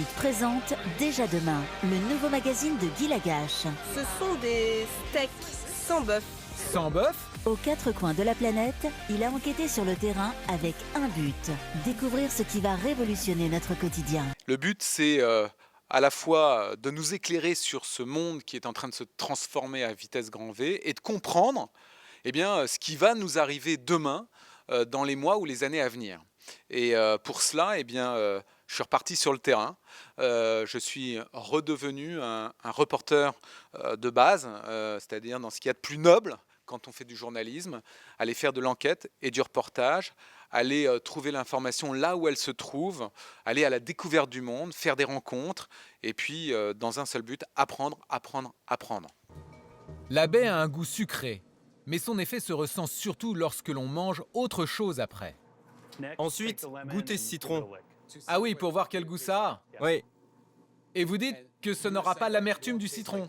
But présente Déjà demain, le nouveau magazine de Guy Lagache. Ce sont des steaks sans bœuf. Sans bœuf? Aux quatre coins de la planète, il a enquêté sur le terrain avec un but, découvrir ce qui va révolutionner notre quotidien. Le but, c'est à la fois de nous éclairer sur ce monde qui est en train de se transformer à vitesse grand V et de comprendre ce qui va nous arriver demain dans les mois ou les années à venir. Et pour cela, je suis reparti sur le terrain. Je suis redevenu un reporter de base, c'est-à-dire dans ce qu'il y a de plus noble quand on fait du journalisme, aller faire de l'enquête et du reportage, aller trouver l'information là où elle se trouve, aller à la découverte du monde, faire des rencontres, et puis dans un seul but, apprendre. La baie a un goût sucré, mais son effet se ressent surtout lorsque l'on mange autre chose après. Ensuite, goûtez ce citron. Ah oui, pour voir quel goût ça a. Oui, Et vous dites que ce n'aura pas l'amertume du citron.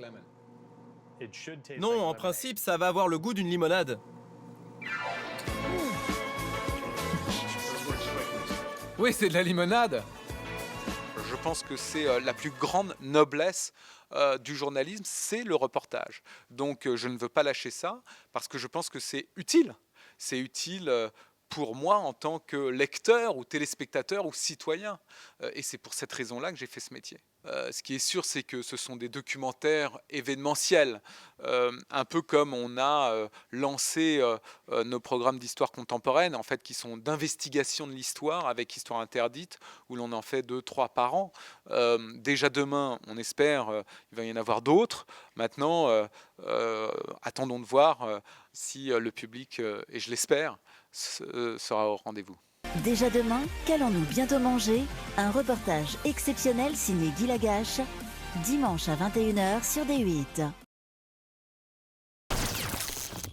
non, en principe, ça va avoir le goût d'une limonade. Oui, c'est de la limonade. Je pense que c'est la plus grande noblesse du journalisme, c'est le reportage. Donc je ne veux pas lâcher ça, parce que je pense que c'est utile. C'est utile pour moi en tant que lecteur ou téléspectateur ou citoyen. Et c'est pour cette raison-là que j'ai fait ce métier. Ce qui est sûr, c'est que ce sont des documentaires événementiels, un peu comme on a lancé nos programmes d'histoire contemporaine, en fait, qui sont d'investigation de l'histoire avec Histoire interdite, où l'on en fait 2-3 par an. Déjà demain, on espère, il va y en avoir d'autres. Maintenant, attendons de voir si le public, et je l'espère, sera au rendez-vous. Déjà demain, qu'allons-nous bientôt manger? Un reportage exceptionnel signé Guy Lagache, dimanche à 21h sur D8.